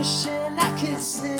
wishing I could sing.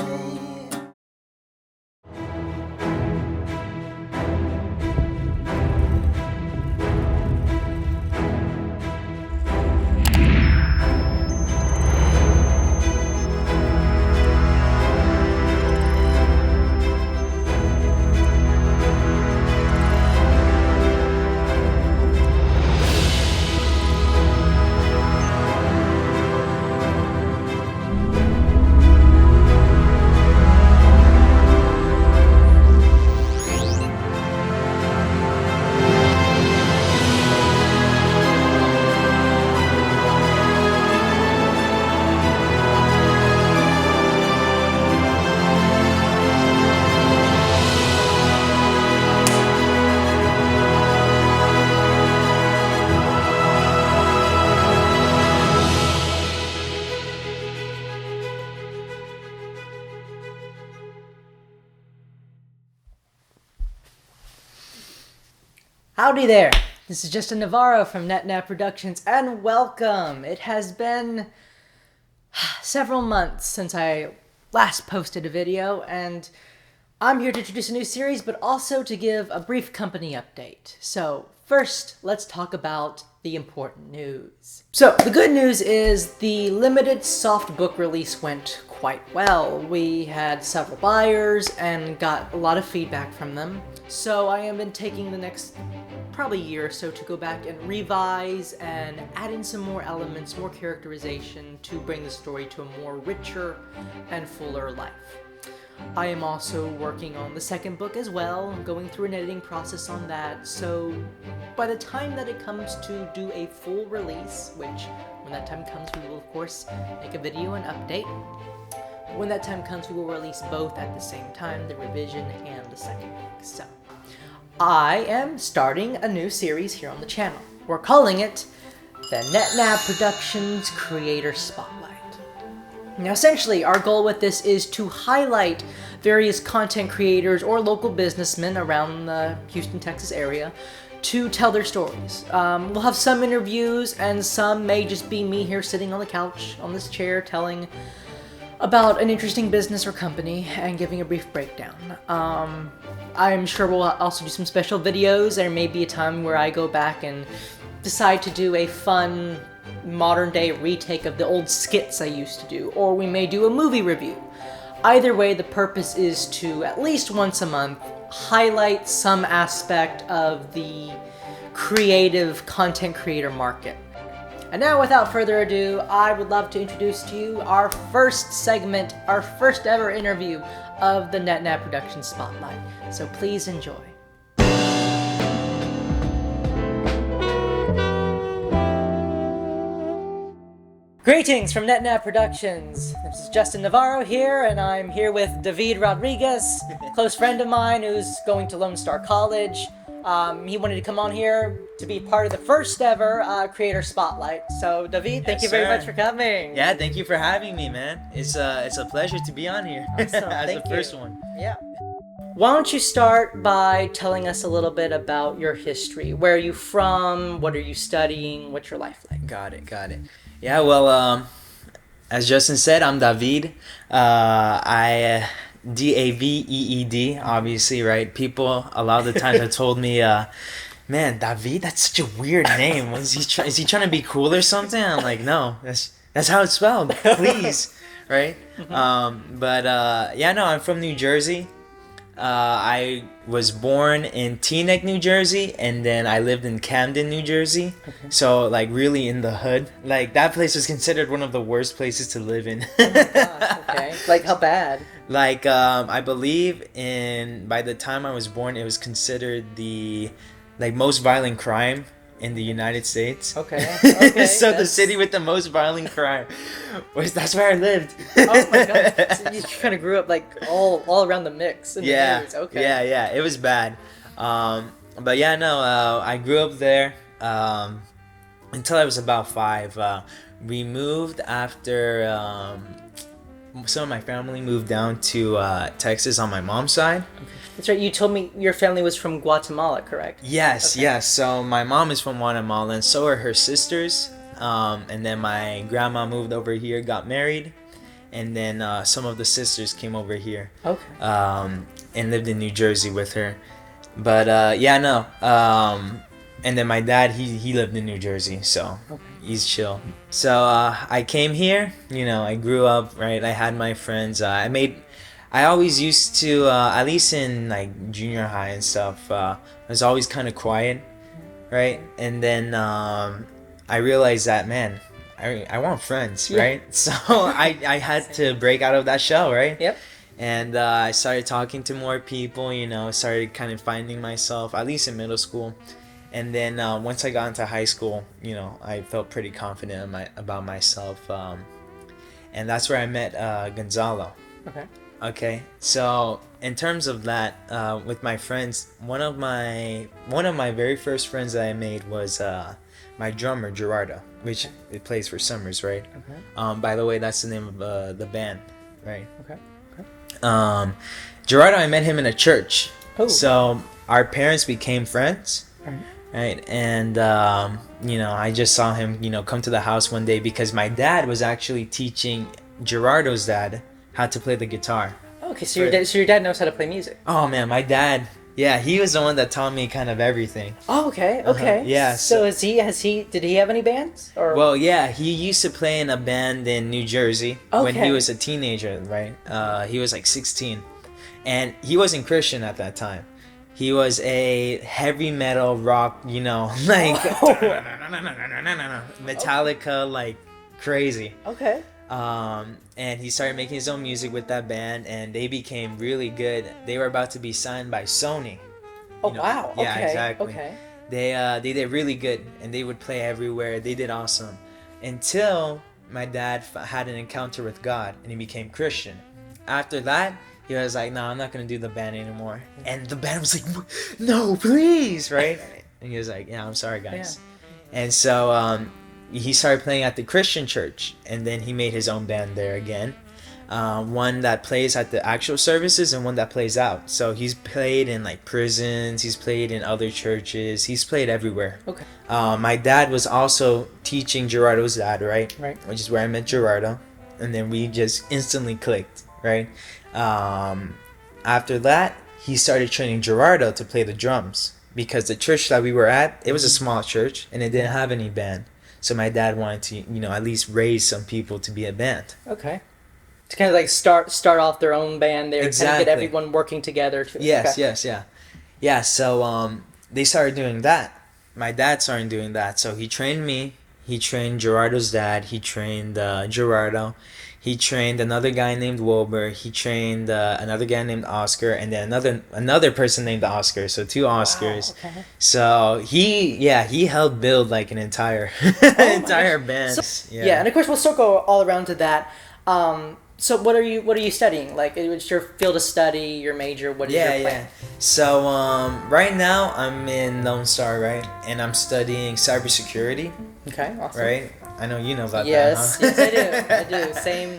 Howdy there, this is Justin Navarro from NetNav Productions, and welcome! It has been several months since I last posted a video, and I'm here to introduce a new series, but also to give a brief company update. So, first, let's talk about the important news. So, the good news is the limited soft book release went quite well. We had several buyers and got a lot of feedback from them. So I have been taking the next probably year or so to go back and revise and add in some more elements, more characterization to bring the story to a more richer and fuller life. I am also working on the second book as well, going through an editing process on that, so by the time that it comes to do a full release, which when that time comes we will of course make a video and update. When that time comes we will release both at the same time, the revision and the second book. So I am starting a new series here on the channel. We're calling it the NetNav Productions Creator Spotlight. Now essentially, our goal with this is to highlight various content creators or local businessmen around the Houston, Texas area to tell their stories. We'll have some interviews and some may just be me here sitting on the couch on this chair telling about an interesting business or company and giving a brief breakdown. I'm sure we'll also do some special videos. There may be a time where I go back and decide to do a fun modern day retake of the old skits I used to do, or we may do a movie review. Either way, the purpose is to, at least once a month, highlight some aspect of the creative content creator market. And now, without further ado, I would love to introduce to you our first segment, our first ever interview of the NetNav Productions Spotlight. So please enjoy. Greetings from NetNav Productions. This is Justin Navarro here, and I'm here with David Rodriguez, a close friend of mine who's going to Lone Star College. He wanted to come on here to be part of the first ever Creator Spotlight. So, David, thank you very much for coming. Yeah, thank you for having me, man. It's a pleasure to be on here as Thank the first one. Yeah. Why don't you start by telling us a little bit about your history? Where are you from? What are you studying? What's your life like? Got it. Yeah, well, as Justin said, I'm David. Daveed, obviously, right? People a lot of the times have told me, man, David, that's such a weird name. Is he trying to be cool or something? I'm like, no, that's how it's spelled. Please, right? Yeah, no, I'm from New Jersey. I was born in Teaneck, New Jersey, and then I lived in Camden, New Jersey. Okay. So, like, really in the hood. Like, that place was considered one of the worst places to live in. Oh my gosh, okay. Like, how bad? Like, I believe by the time I was born, it was considered the, like, most violent crime in the United States. Okay. So the city with the most violent crime, that's where I lived. Oh my god! So you kind of grew up like all around the mix. In yeah. The news. Okay. Yeah. It was bad. But yeah, no. I grew up there until I was about 5. We moved after some of my family moved down to Texas on my mom's side. That's right. You told me your family was from Guatemala, correct? Yes, okay. Yes. So my mom is from Guatemala, and so are her sisters. And then my grandma moved over here, got married, and then some of the sisters came over here. Okay. And lived in New Jersey with her. But and then my dad, he lived in New Jersey, so he's chill. So I came here, I grew up, right? I had my friends. I always used to, at least in like junior high and stuff, I was always kind of quiet, right? And then I realized that, man, I want friends, right? So I had to break out of that shell, right? Yep. And I started talking to more people, started kind of finding myself, at least in middle school. And then once I got into high school, I felt pretty confident about myself. And that's where I met Gonzalo. Okay. So in terms of that, with my friends, one of my very first friends that I made was my drummer, Gerardo, which it plays for Sumrs, right? By the way, that's the name of the band, right? Gerardo, I met him in a church. So our parents became friends, right? And I just saw him, come to the house one day because my dad was actually teaching Gerardo's dad how to play the guitar. Okay, so your dad knows how to play music. Oh man, my dad, yeah, he was the one that taught me kind of everything. Oh, okay. Yeah. So did he have any bands? Or? Well, yeah, he used to play in a band in New Jersey when he was a teenager, right? He was like 16, and he wasn't Christian at that time. He was a heavy metal rock, like Metallica, like crazy. Okay. And he started making his own music with that band, and they became really good. They were about to be signed by Sony. Wow. Yeah, okay. exactly. Okay. They did really good, and they would play everywhere. They did awesome until my dad had an encounter with God, and he became Christian. After that, he was like, "No, I'm not gonna do the band anymore." And the band was like, "No, please," right? And he was like, "Yeah, I'm sorry, guys." Yeah. And so he started playing at the Christian church, and then he made his own band there again. One that plays at the actual services and one that plays out. So he's played in like prisons, he's played in other churches, he's played everywhere. Okay. My dad was also teaching Gerardo's dad, right? Right. Which is where I met Gerardo, and then we just instantly clicked, right? After that, he started training Gerardo to play the drums because the church that we were at, it was a small church and it didn't have any band. So my dad wanted to, at least raise some people to be a band. Okay. To kind of like start off their own band there, exactly. Kind of get everyone working together. Yes, okay. Yeah, so they started doing that. My dad started doing that. So he trained me. He trained Gerardo's dad. He trained Gerardo. He trained another guy named Wilbur. He trained another guy named Oscar, and then another person named Oscar. So 2 Oscars. Wow, okay. So he helped build like an entire band. So, and of course we'll circle all around to that. So what are you studying? Like, what's your field of study, your major? What is your plan? Yeah. So right now I'm in Lone Star, right, and I'm studying cybersecurity. Okay, awesome. Right. I know you know about that, huh? Yes, I do.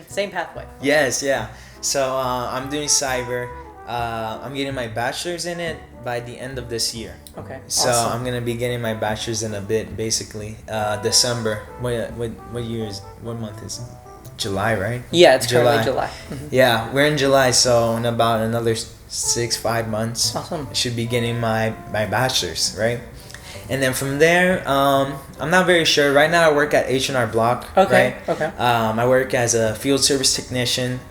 Same pathway. Yes, yeah. So I'm doing cyber. I'm getting my bachelor's in it by the end of this year. Okay. So awesome. I'm gonna be getting my bachelor's in a bit, basically. December. What month is it? July, right? Yeah, it's currently July. Mm-hmm. Yeah, we're in July, so in about another 5 months, awesome. I should be getting my bachelor's, right? And then from there, I'm not very sure. Right now, I work at H&R Block. Okay. Right? Okay. I work as a field service technician /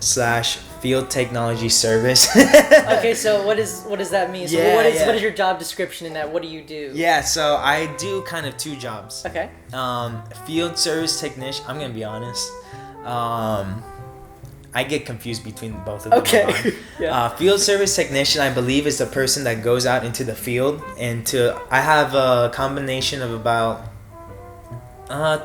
field technology service. Okay, so what does that mean? So what is your job description in that? What do you do? Yeah, so I do kind of 2 jobs. Okay. Field service technician. I'm gonna be honest. I get confused between both of them. Okay. Yeah. Field service technician, I believe, is the person that goes out into the field I have a combination of about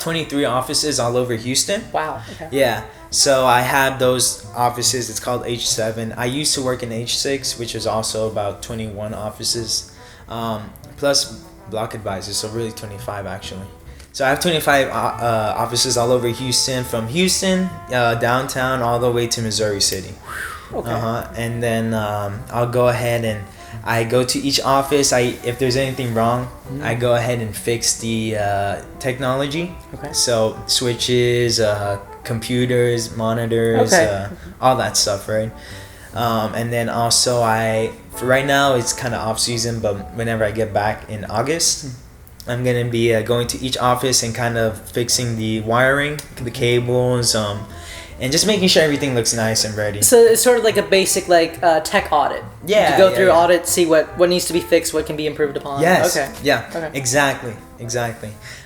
23 offices all over Houston. Wow. Okay. Yeah. So I have those offices. It's called H7. I used to work in H6, which is also about 21 offices, plus block advisors, so really 25 actually. So I have 25 offices all over Houston, from Houston, downtown, all the way to Missouri City. Okay. And then I'll go ahead and I go to each office. If there's anything wrong, I go ahead and fix the technology. Okay. So switches, computers, monitors, Okay. all that stuff, right? And then also for right now it's kind of off season, but whenever I get back in August, I'm gonna be going to each office and kind of fixing the wiring, the cables, and just making sure everything looks nice and ready. So it's sort of like a basic tech audit. Yeah, You go yeah, through yeah. audit, see what needs to be fixed, what can be improved upon. Yes. Okay. Yeah. Okay. Exactly.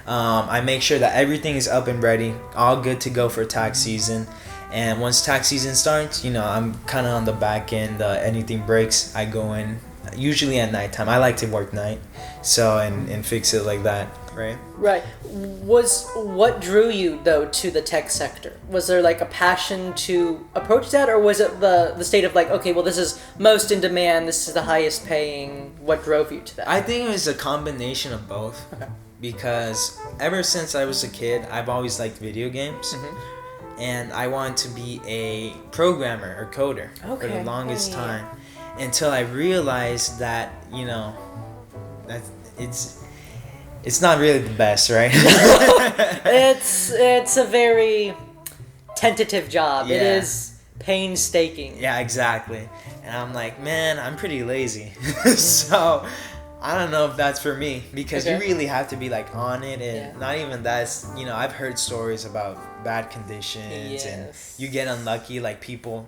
I make sure that everything is up and ready, all good to go for tax season. And once tax season starts, I'm kind of on the back end. Anything breaks, I go in. Usually at nighttime. I like to work night, so and fix it like that. Right. Right. What drew you though to the tech sector? Was there like a passion to approach that, or was it the state of like, okay, well, this is most in demand, this is the highest paying? What drove you to that? I think it was a combination of both. Okay. Because ever since I was a kid, I've always liked video games. And I wanted to be a programmer or coder for the longest Yeah. time, until I realized that that it's not really the best, right? It's a very tentative job. It Yeah. is painstaking. Yeah, exactly. And I'm like, man, I'm pretty lazy, so I don't know if that's for me, because you Okay. really have to be like on it, and Yeah. not even that. I've heard stories about bad conditions, and Yes. you get unlucky. Like people,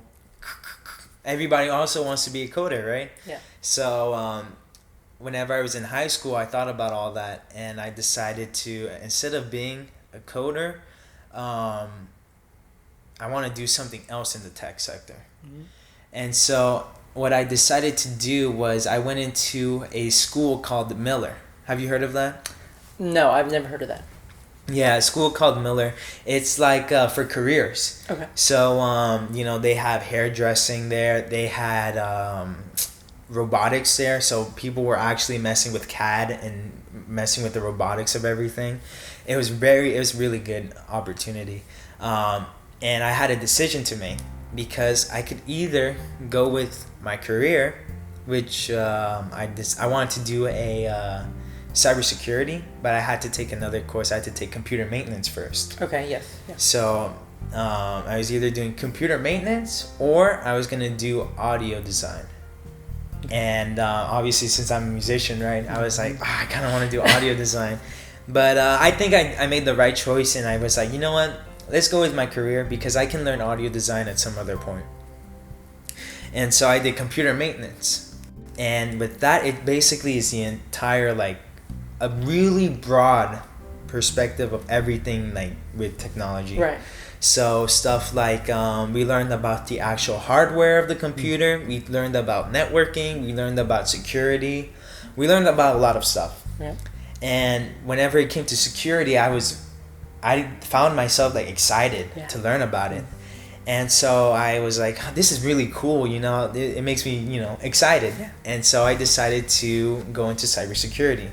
everybody also wants to be a coder, right? Yeah. So whenever I was in high school, I thought about all that, and I decided to, instead of being a coder, I want to do something else in the tech sector. And so what I decided to do was I went into a school called Miller. Have you heard of that? No, I've never heard of that. Yeah, a school called Miller. It's like for careers. Okay. So they have hairdressing there. They had robotics there. So people were actually messing with CAD and messing with the robotics of everything. It was really good opportunity. And I had a decision to make, because I could either go with my career, which I wanted to do a cybersecurity, but I had to take another course. I had to take computer maintenance first. Okay. Yes. So I was either doing computer maintenance or I was gonna do audio design. And obviously, since I'm a musician, right, I was like, I kind of want to do audio design. But I think I made the right choice, and I was like, you know what? Let's go with my career, because I can learn audio design at some other point. And so I did computer maintenance. And with that, it basically is the entire, like, a really broad perspective of everything, like, with technology. Right. So stuff like we learned about the actual hardware of the computer. We learned about networking. We learned about security. We learned about a lot of stuff. Yeah. And whenever it came to security, I found myself like excited to learn about it. And so I was like, this is really cool, it makes me, excited. Yeah. And so I decided to go into cybersecurity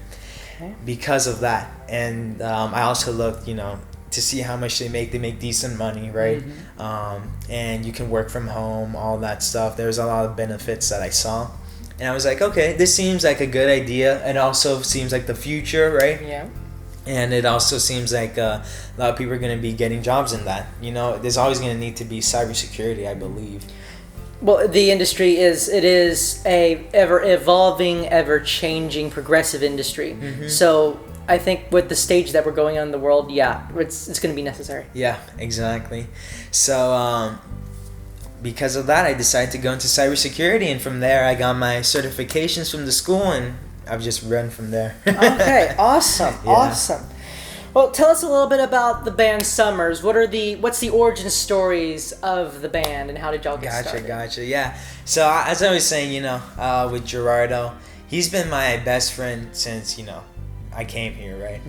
because of that. And I also looked, to see how much they make. They make decent money, right? And you can work from home, all that stuff. There's a lot of benefits that I saw. And I was like, okay, this seems like a good idea. It also seems like the future, right? Yeah. And it also seems like a lot of people are going to be getting jobs in that. There's always going to need to be cybersecurity, I believe. Well, the industry is a ever evolving, ever changing, progressive industry. So I think with the stage that we're going on in the world, it's going to be necessary. Yeah, exactly. So because of that, I decided to go into cybersecurity, and from there I got my certifications from the school, and I've just run from there. Okay, awesome, Yeah. awesome. Well, tell us a little bit about the band Sumrs. What's the origin stories of the band, and how did y'all get started? Gotcha. Yeah. So as I was saying, with Gerardo, he's been my best friend since I came here, right?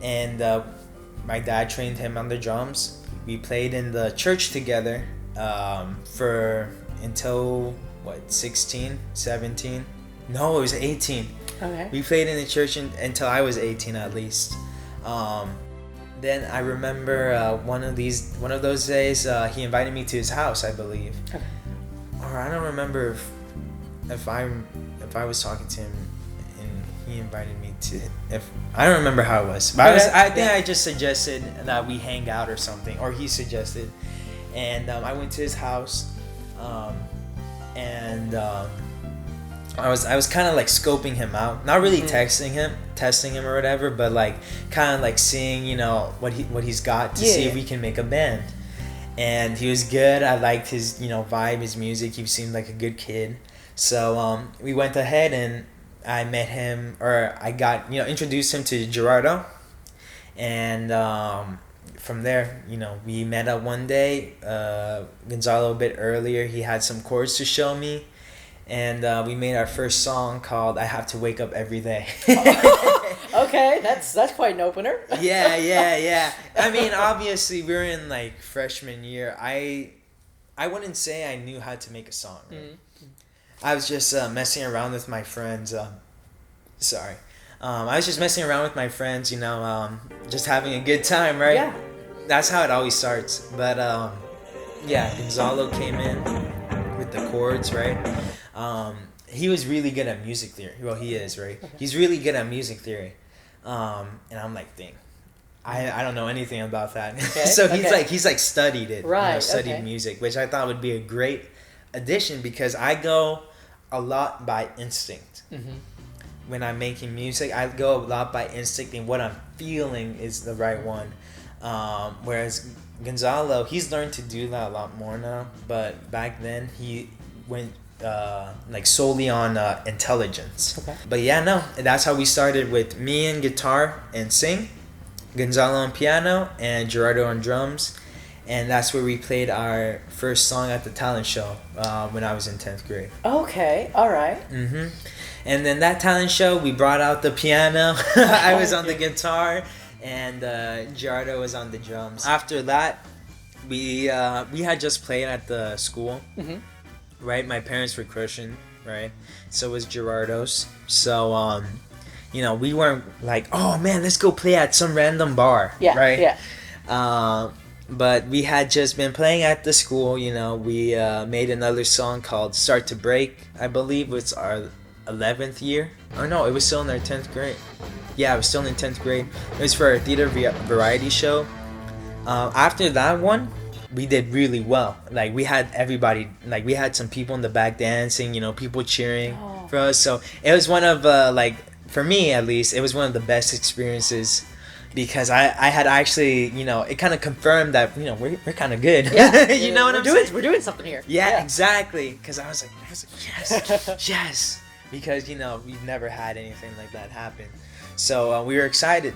And my dad trained him on the drums. We played in the church together until 16, 17. No, it was 18. Okay. We played in the church until I was 18 at least. Then I remember one of those days he invited me to his house, I believe. Okay. Or I don't remember if I was talking to him and he invited me to. If I don't remember how it was, but I think I just suggested that we hang out or something, or he suggested, and I went to his house, and I was kind of like scoping him out, not really testing him or whatever, but like kind of like seeing, you know, what he's got to see if we can make a band. And he was good. I liked his, you know, vibe, his music. He seemed like a good kid. So we went ahead and I met him, or I got, you know, introduced him to Gerardo. And from there, you know, we met up one day. Gonzalo a bit earlier, he had some chords to show me. And we made our first song called "I Have to Wake Up Every Day." Okay, that's quite an opener. Yeah. I mean, obviously, we were in like freshman year. I wouldn't say I knew how to make a song. Right? Mm-hmm. I was just messing around with my friends. I was just messing around with my friends. You know, just having a good time, right? Yeah. That's how it always starts. But yeah, Gonzalo came in with the chords, right? He was really good at music theory. Well, he is, right? Okay. He's really good at music theory. And I'm like, dang, I don't know anything about that. Okay. So he's like studied it, right? You know, studied music, which I thought would be a great addition because I go a lot by instinct. Mm-hmm. When I'm making music, I go a lot by instinct, and what I'm feeling is the right one. Whereas Gonzalo, he's learned to do that a lot more now, but back then he went like solely on intelligence. Okay. But yeah, no, that's how we started, with me and guitar and sing, Gonzalo on piano, and Gerardo on drums. And that's where we played our first song at the talent show when I was in 10th grade. Okay, all right. Mm-hmm. And then that talent show, we brought out the piano. I was on the guitar, and Gerardo was on the drums. After that, we had just played at the school. Mm-hmm. Right, my parents were Christian, right? So was Gerardo's. So, you know, we weren't like, oh man, let's go play at some random bar, right? Yeah. But we had just been playing at the school. You know, we made another song called "Start to Break." I believe it's our 11th year. Or no, it was still in our 10th grade. Yeah, it was still in 10th grade. It was for our theater variety show. After that one, we did really well. Like, we had everybody, like, we had some people in the back dancing, you know, people cheering for us. So it was one of, like, for me at least, it was one of the best experiences, because I had actually, you know, it kind of confirmed that, you know, we're kind of good. Yeah. You know what I'm saying? We're doing something here. Yeah, exactly. Because I was like, yes, yes. Because, you know, we've never had anything like that happen. So we were excited.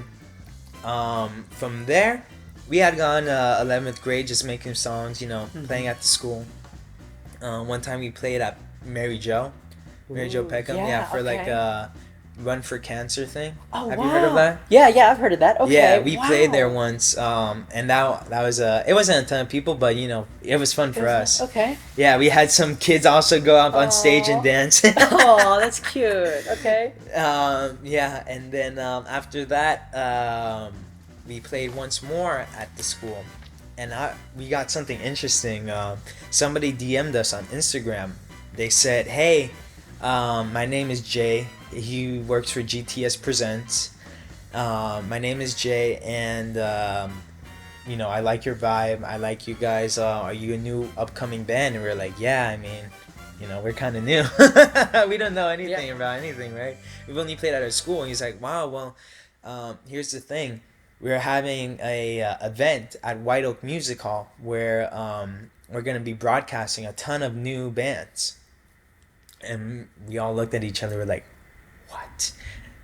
From there, we had gone 11th grade just making songs, you know, playing at the school. One time we played at Mary Jo Peckham, for like a Run for Cancer thing. Oh, Have you heard of that? Yeah, I've heard of that. Okay. Yeah, we played there once, and that was it wasn't a ton of people, but you know, it was fun for us. Okay. Yeah, we had some kids also go up on stage and dance. Oh, that's cute. Okay. Yeah, and then after that, we played once more at the school, and we got something interesting. Somebody DM'd us on Instagram. They said, "Hey, my name is Jay. He works for GTS Presents. My name is Jay, and you know, I like your vibe. I like you guys. Are you a new upcoming band?" And we were like, "Yeah, I mean, you know, we're kind of new. We don't know anything about anything, right? We've only played at our school." And he's like, "Wow, well, here's the thing. We're having a event at White Oak Music Hall where we're going to be broadcasting a ton of new bands." And we all looked at each other. We're like, "What?"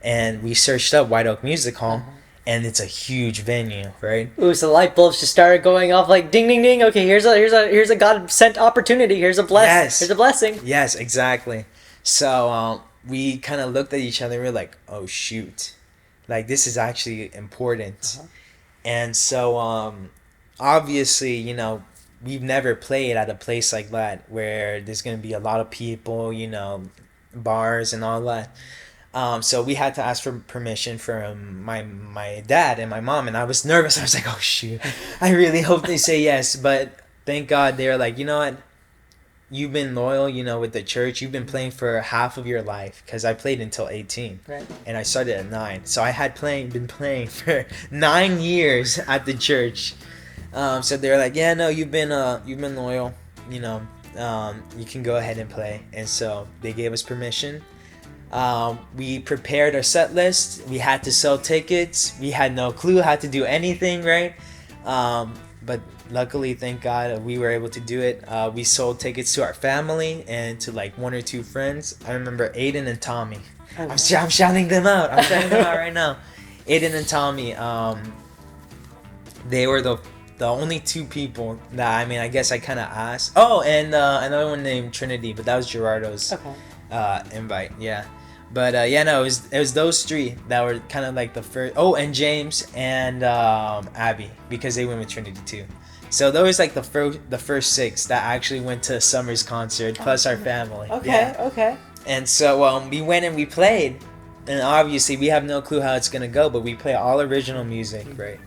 And we searched up White Oak Music Hall, and it's a huge venue, right? Ooh, so the light bulbs just started going off like ding, ding, ding. Okay, here's a God sent opportunity. Here's a blessing. Yes. Here's a blessing. Yes, exactly. So we kind of looked at each other. And we're like, "Oh shoot, like this is actually important." And so obviously, you know, we've never played at a place like that where there's gonna be a lot of people, you know, bars and all that. So we had to ask for permission from my dad and my mom, and I was nervous. I was like, "Oh shoot, I really hope they say yes." But thank God they were like, "You know what? you've been loyal, with the church. You've been playing for half of your life, because I played until 18, Right. and I started at 9. So I had been playing for 9 years at the church. So they're like, yeah, no, you've been loyal. You can go ahead and play. And so they gave us permission. We prepared our set list. We had to sell tickets. We had no clue how to do anything, right? But luckily, thank God, we were able to do it. We sold tickets to our family and to like 1 or 2 friends. I remember Aiden and Tommy. Oh, I'm shouting them out. I'm shouting them out right now. Aiden and Tommy. They were the only 2 people that I guess I kind of asked. Oh, and another one named Trinity, but that was Gerardo's invite. Yeah. But no, it was those 3 that were kind of like the first. Oh, and James and Abby, because they went with Trinity too. So those was like the first 6 that actually went to Sumrs concert, plus our family. Okay. And so we went and we played, and obviously we have no clue how it's gonna go, but we play all original music, right?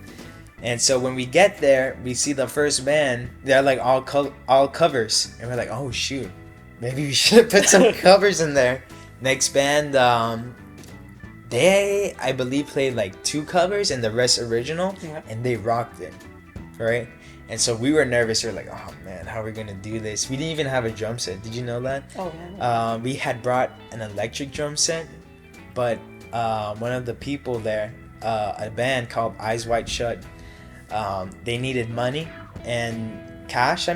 And so when we get there, we see the first band. They're like all covers, and we're like, oh shoot, maybe we should put some covers in there. Next band, they I believe played like 2 covers and the rest original, and they rocked it, right? And so we were nervous. We were like, oh man, how are we gonna do this? We didn't even have a drum set. Did you know that? Oh yeah. We had brought an electric drum set, but one of the people there, a band called Eyes Wide Shut, they needed money and cash.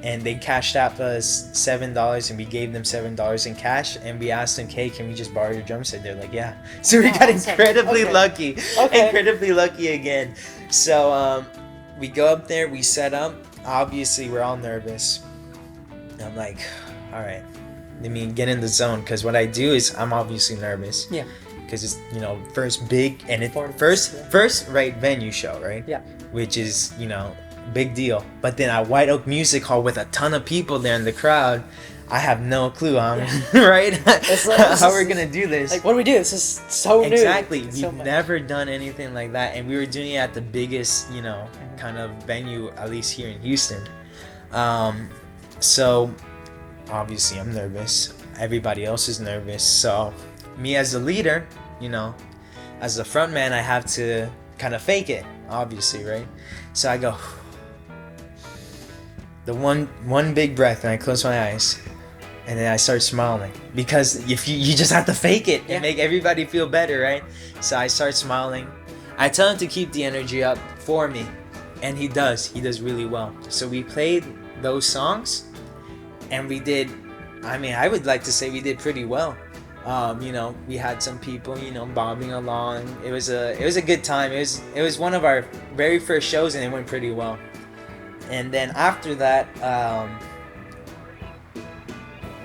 And they cashed out us $7, and we gave them $7 in cash, and we asked them, hey, can we just borrow your drum set? They're like, yeah. So we got incredibly lucky. Incredibly lucky again. So we go up there, we set up. Obviously, we're all nervous. I'm like, all right, get in the zone, because what I do is I'm obviously nervous. Yeah. Because it's, first big, and first right venue show, right? Yeah. Which is, big deal. But then at White Oak Music Hall with a ton of people there in the crowd, I have no clue right? How we're gonna do this. Like, what do we do? This is so new. Exactly. We've so never done anything like that, and we were doing it at the biggest, kind of venue, at least here in Houston. So obviously I'm nervous. Everybody else is nervous. So me as the leader, as the front man, I have to kind of fake it, obviously, right? So I go the one big breath, and I close my eyes, and then I start smiling, because if you just have to fake it and make everybody feel better, right? So I start smiling. I tell him to keep the energy up for me, and he does really well. So we played those songs, and we did, I would like to say we did pretty well. We had some people, bobbing along. It was a good time. It was one of our very first shows, and it went pretty well. And then after that,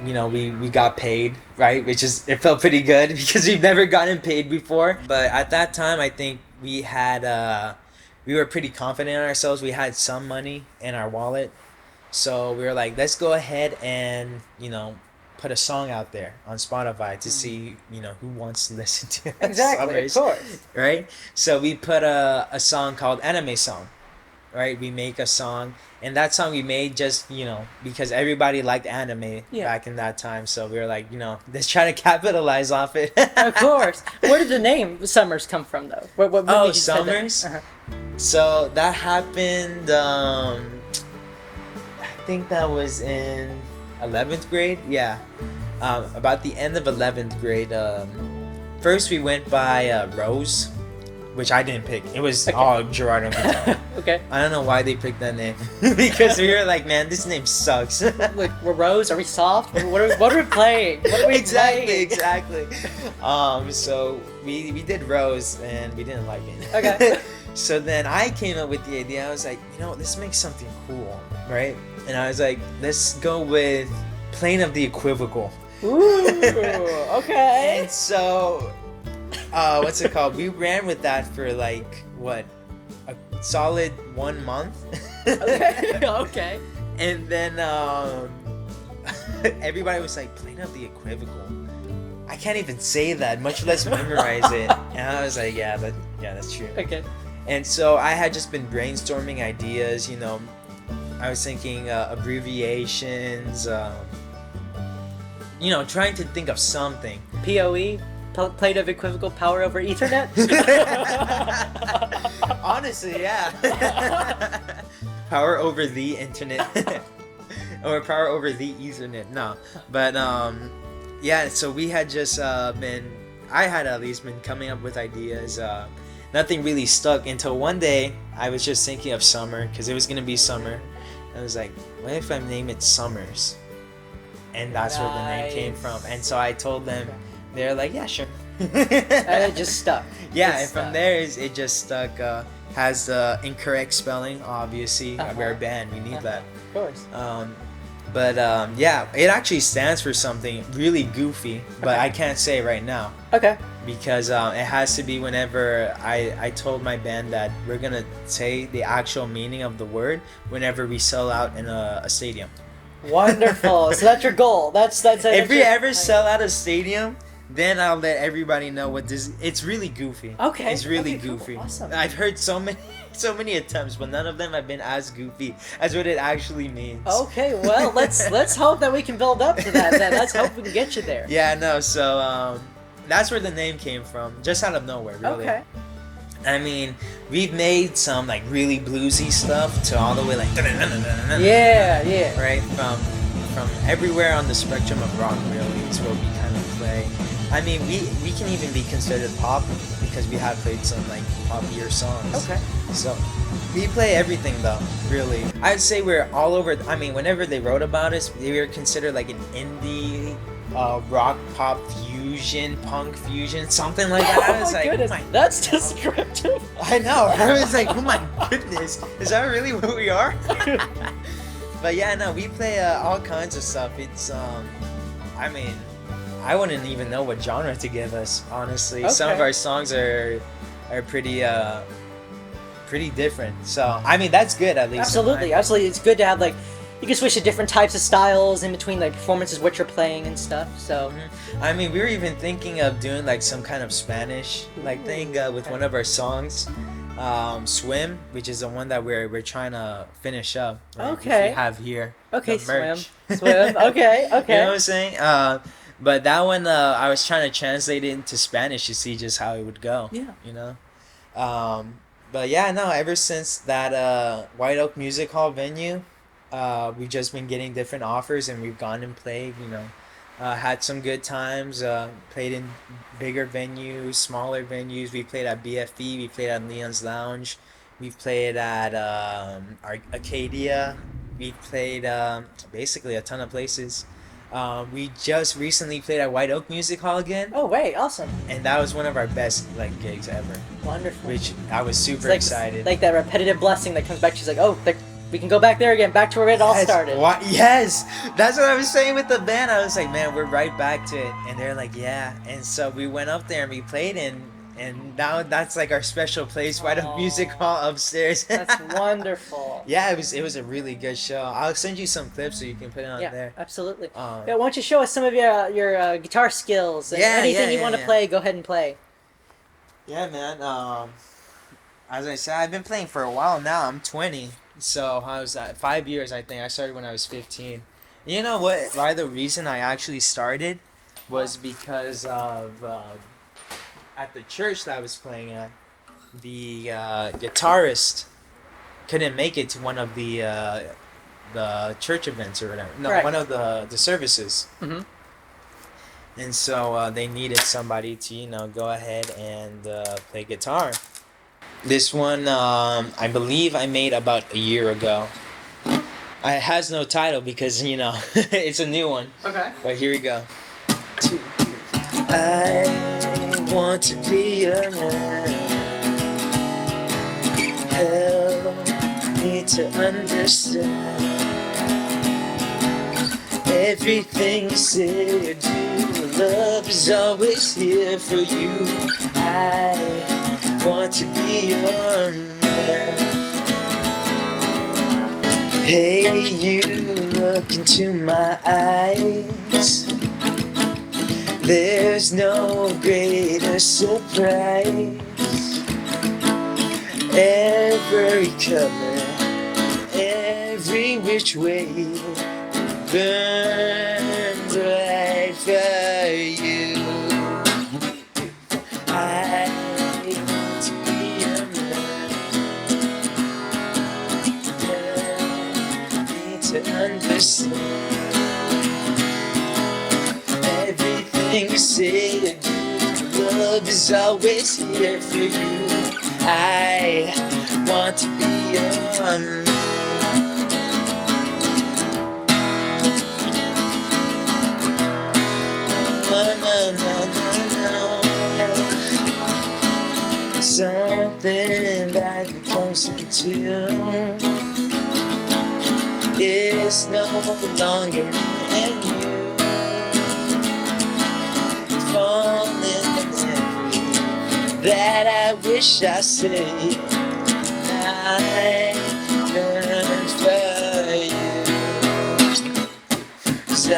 we got paid, right? It felt pretty good, because we've never gotten paid before. But at that time, I think we were pretty confident in ourselves. We had some money in our wallet, so we were like, let's go ahead and put a song out there on Spotify to see who wants to listen to it. Exactly, of course. Right? So we put a song called Anime Song. Right? We make a song, and that song we made just because everybody liked anime back in that time. So we were like, let's try to capitalize off it. Of course. Where did the name Sumrs come from, though? What made you say that? Sumrs. So that happened. I think that was in 11th grade. Yeah, about the end of 11th grade. First we went by Rose, which I didn't pick. It was all Gerardo and Katana. Okay. I don't know why they picked that name, because we were like, man, this name sucks. Like, we're Rose? Are we soft? What are we playing? What are we Exactly. playing? So we did Rose, and we didn't like it. Okay. So then I came up with the idea. I was like, let's make something cool, right? And I was like, let's go with Plane of the Equivocal. Ooh, okay. And so, what's it called? We ran with that for like, what, a solid 1 month. Okay. And then everybody was like, Plane of the Equivocal. I can't even say that, much less memorize it. And I was like, yeah, that's true. Okay. And so I had just been brainstorming ideas, I was thinking abbreviations. Trying to think of something. PoE, plate of equivocal power over Ethernet. Honestly, yeah. Power over the internet. Or power over the Ethernet. No, but yeah. So we had just I had at least been coming up with ideas. Nothing really stuck until one day I was just thinking of summer because it was gonna be summer. I was like, what if I name it Summers? And that's where the name came from. And so I told them, they're like, yeah, sure. And it just stuck. Yeah, and from there it just stuck. Has the incorrect spelling, obviously. We're a band, we need that. Of course. But yeah, it actually stands for something really goofy, but I can't say right now. Okay. Because it has to be whenever I told my band that we're gonna say the actual meaning of the word whenever we sell out in a stadium. Wonderful. So that's your goal. That's If we ever sell out a stadium, then I'll let everybody know what this. It's really goofy. Okay. It's really Okay, cool. goofy. Awesome. I've heard so many attempts, but none of them have been as goofy as what it actually means. Okay, well, let's hope that we can build up to that. Then let's hope we can get you there. Yeah, no. So that's where the name came from, just out of nowhere, really. Okay. I mean, we've made some like really bluesy stuff to all the way like Yeah. right from everywhere on the spectrum of rock, really is what we kind of play. I mean, we can even be considered pop because we have played some like poppier songs. Okay. So we play everything though, really. I'd say we're all over. I mean, whenever they wrote about us, we were considered like an indie rock pop fusion, punk fusion, something like that. I was my like, goodness, that's descriptive. I know. I was like, oh my goodness, is that really what we are? But yeah, no, we play all kinds of stuff. It's I mean, I wouldn't even know what genre to give us, honestly. Some of Okay. our songs are pretty different. So I mean, that's good at least. Absolutely. It's good to have like you can switch to different types of styles in between like performances, what you're playing and stuff. So I mean, we were even thinking of doing like some kind of Spanish like thing with one of our songs, "Swim," which is the one that we're trying to finish up. Right, which Okay. we have here. okay, the merch. swim. Okay. You know what I'm saying? But that one, I was trying to translate it into Spanish to see just how it would go. Yeah. You know? But yeah, no, ever since that White Oak Music Hall venue, we've just been getting different offers and we've gone and played, had some good times, played in bigger venues, smaller venues. We played at BFE, we played at Leon's Lounge, we've played at Arcadia, we played basically a ton of places. We just recently played at White Oak Music Hall again, Oh wait, awesome. and that was one of our best gigs ever, Wonderful. which I was super It's excited. Like that repetitive blessing that comes back. She's like, oh, we can go back there again, back to where it all started. Yes, that's what I was saying with the band. I was like, man, we're right back to it, and they're like, yeah. And so we went up there and we played, and now that's like our special place, White Oak Music Hall upstairs. That's wonderful. Yeah, it was a really good show. I'll send you some clips so you can put it on Yeah, there. absolutely. Um, Yeah, why don't you show us some of your guitar skills and anything you want to play? Go ahead and play. Yeah, man. As I said, I've been playing for a while now. I'm 20, so how was that? 5 years, I think. I started when I was 15. You know what? Why the reason I actually started was because of at the church that I was playing at, the guitarist couldn't make it to one of the church events or whatever. No, Correct. one of the services. Mhm. And so they needed somebody to, go ahead and play guitar. This one, I believe I made about a year ago. It has no title because, it's a new one. Okay. But here we go. I want to be your man. Help me to understand everything you say or do. Love is always here for you. I want to be your man. Hey, you look into my eyes. There's no greater surprise. Every color, every which way. Burns right for you. I want to be a man. Need to understand everything you say and do. Love is always here for you. I want to be your man. Something that comes into you is no longer in you. Falling that I wish I said. I yearn for you. 'Cause I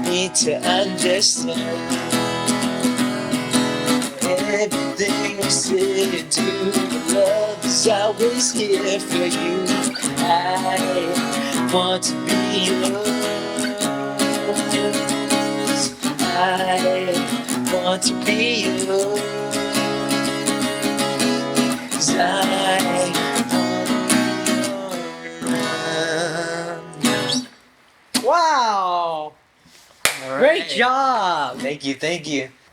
need to understand everything you say and do. Love is always here for you. I want to be yours. I want to be yours. 'Cause Wow! Great job! Thank you.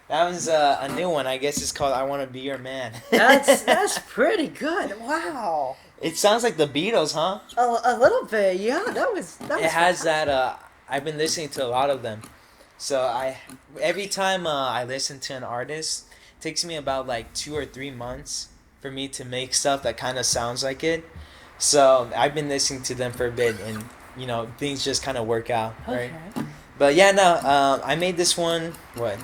That was a new one. I guess it's called "I Want to Be Your Man." That's pretty good. Wow. It sounds like the Beatles, huh? A little bit, yeah. That was. It has that. I've been listening to a lot of them, so every time I listen to an artist, it takes me about like 2 or 3 months for me to make stuff that kind of sounds like it. So I've been listening to them for a bit, and things just kind of work out, right? Okay. But yeah, no, I made this one, I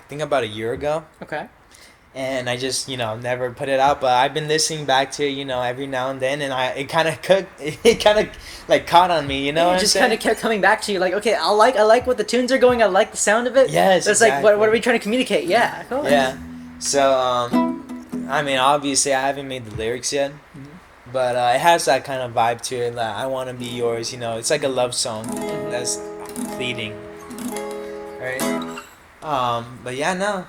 think about a year ago. Okay. And I just, never put it out. But I've been listening back to it, every now and then. And it kind of like caught on me, what It I'm just saying? kind of kept coming back to you, like, okay, I like what the tunes are going. I like the sound of it. Yes, But it's like, exactly. what are we trying to communicate? Yeah. Cool. Yeah. So, I mean, obviously, I haven't made the lyrics yet. Mm-hmm. But it has that kind of vibe to it. Like, I want to be yours, It's like a love song that's fleeting. Right? But yeah, no.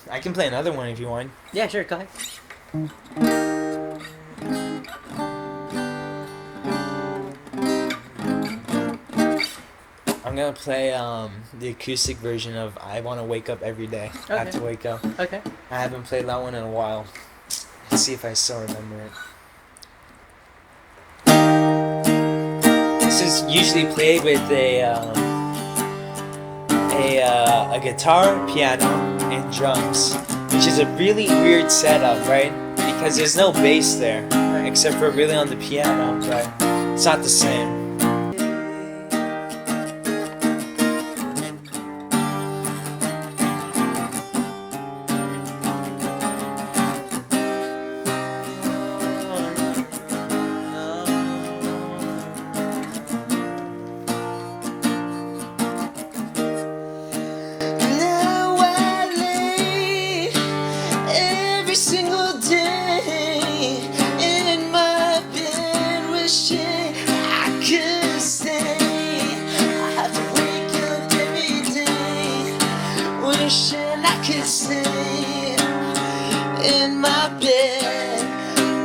I can play another one if you want. Yeah, sure. Go ahead. I'm gonna play the acoustic version of "I Want to Wake Up Every Day." I have to wake up. Okay. I haven't played that one in a while. Let's see if I still remember it. This is usually played with a guitar, piano, and drums, which is a really weird setup, right? Because there's no bass there, except for really on the piano, right? It's not the same. Single day in my bed, wishing I could stay. I have to wake up every day, wishing I could stay in my bed,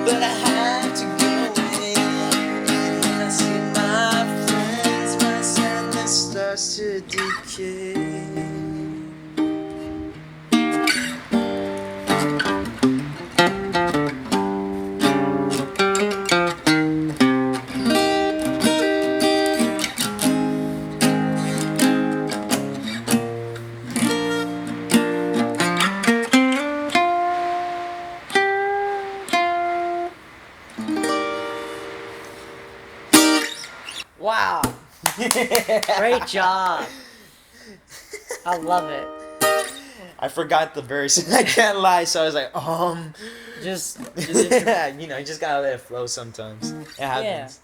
but I have to go away. And when I see my friends, my sadness starts to decay. Wow. Great job. I love it. I forgot the verse. I can't lie, so I was like, Just you just gotta let it flow sometimes. It happens.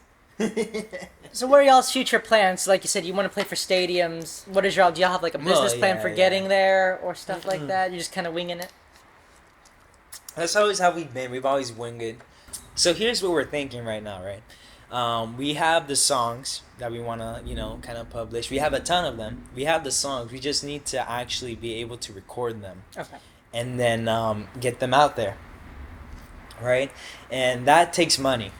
So what are y'all's future plans? Like you said, you want to play for stadiums. What is y'all? Do y'all have like a business Well, plan yeah, for yeah. getting there or stuff like that? You're just kind of winging it. That's always how we've been. We've always winged it. So here's what we're thinking right now, right? We have the songs that we want to, kind of publish. We have a ton of them. We have the songs. We just need to actually be able to record them Okay. and then get them out there, right? And that takes money,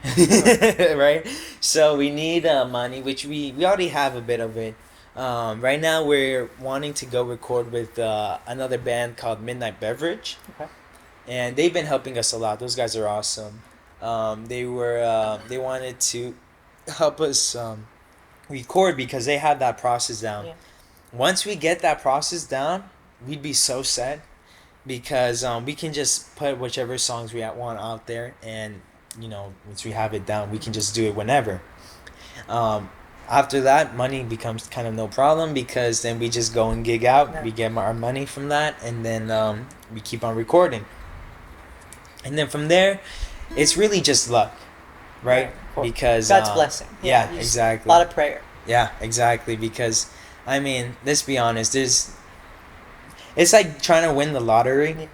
right? So we need money, which we already have a bit of it. Right now, we're wanting to go record with another band called Midnight Beverage. Okay. And they've been helping us a lot. Those guys are awesome. They wanted to help us record because they have that process down. Yeah. Once we get that process down, we'd be so set because we can just put whichever songs we want out there, and once we have it down, we can just do it whenever. After that, money becomes kind of no problem because then we just go and gig out. Yeah. We get our money from that, and then we keep on recording. And then from there, it's really just luck, right? Cool. Because God's blessing. Yeah, Just exactly. A lot of prayer. Yeah, exactly. Because I mean, let's be honest. It's like trying to win the lottery.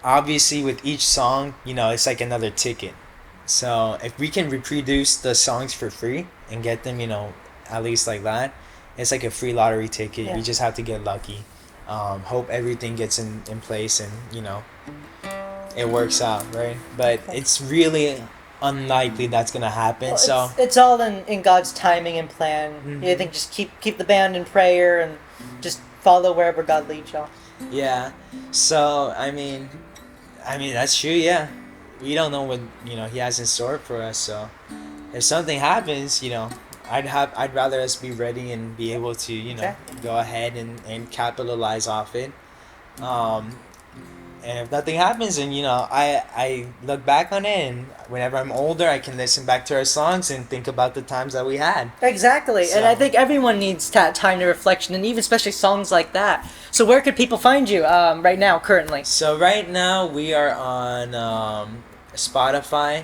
Obviously, with each song, it's like another ticket. So if we can reproduce the songs for free and get them, at least like that, it's like a free lottery ticket. Yeah. You just have to get lucky. Hope everything gets in place and it works out, right? But it's really unlikely that's gonna happen. Well, So it's all in God's timing and plan. I think just keep the band in prayer and just follow wherever God leads y'all. yeah. So I mean that's true. Yeah, we don't know what He has in store for us. So if something happens, I'd rather us be ready and be able to Exactly. go ahead and capitalize off it. And if nothing happens, then I look back on it, and whenever I'm older, I can listen back to our songs and think about the times that we had. Exactly, and So- I think everyone needs time to reflection, and even especially songs like that. So where could people find you right now, currently? So right now we are on Spotify,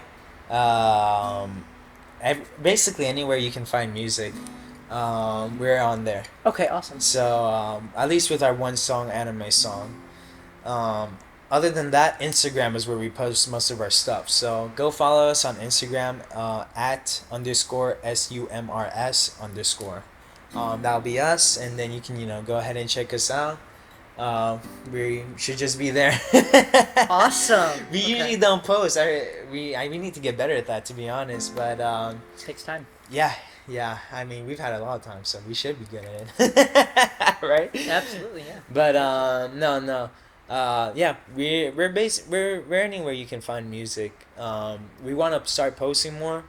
basically anywhere you can find music. We're on there. Okay, awesome. So at least with our one song, anime song. Other than that, Instagram is where we post most of our stuff. So go follow us on Instagram at _SUMRS_. That'll be us, and then you can go ahead and check us out. We should just be there. Awesome. We Okay. usually don't post. We need to get better at that, to be honest. But Takes time. yeah. I mean, we've had a lot of time, so we should be good at it, right? Absolutely, yeah. But no. Yeah, we're anywhere you can find music. We want to start posting more,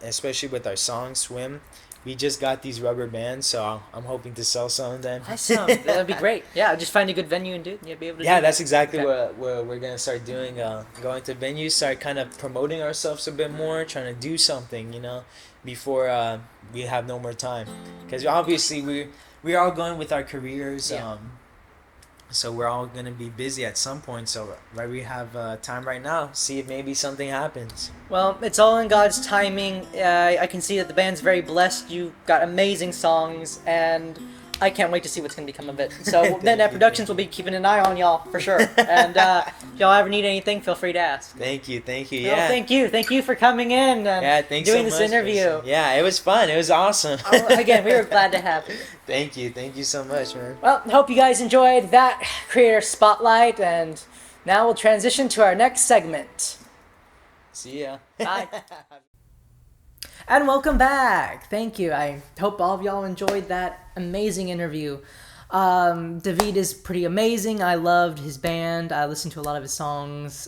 especially with our song Swim. We just got these rubber bands, so I'm hoping to sell some of them. Awesome. That'd be great. Yeah, just find a good venue and do it, and you'll be able to. Yeah, do that's it. exactly Okay. what we're gonna start doing. Going to venues, start kind of promoting ourselves a bit more, trying to do something, before we have no more time. Because obviously we're all going with our careers. Yeah. So we're all gonna be busy at some point. So we have time right now. See if maybe something happens. Well, it's all in God's timing. I can see that the band's very blessed. You got amazing songs, and I can't wait to see what's going to become of it. So Thank NetNav you. Productions will be keeping an eye on y'all for sure. And if y'all ever need anything, feel free to ask. Thank you. Well, Yeah. thank you for coming in and Yeah, thanks doing so this much, interview. Mason. Yeah, it was fun. It was awesome. Again, we were glad to have you. Thank you so much, man. Well, hope you guys enjoyed that creator spotlight, and now we'll transition to our next segment. See ya. Bye. And welcome back. Thank you. I hope all of y'all enjoyed that amazing interview. David is pretty amazing. I loved his band. I listened to a lot of his songs.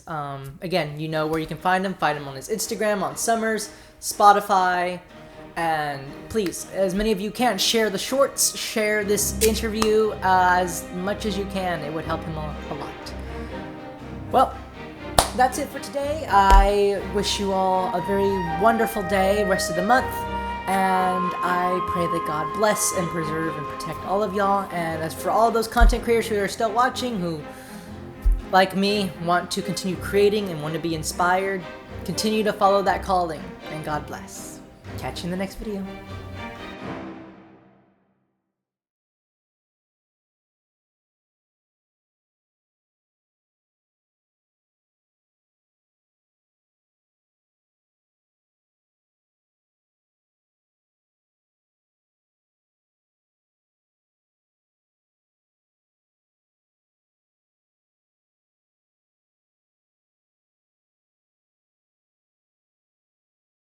Again, you know where you can find him. Find him on his Instagram, on Sumrs, Spotify, and please, as many of you can, share the shorts, share this interview as much as you can. It would help him a lot. Well, that's it for today. I wish you all a very wonderful day, rest of the month, and I pray that God bless and preserve and protect all of y'all. And as for all those content creators who are still watching, who, like me, want to continue creating and want to be inspired, continue to follow that calling, and God bless. catch you in the next video.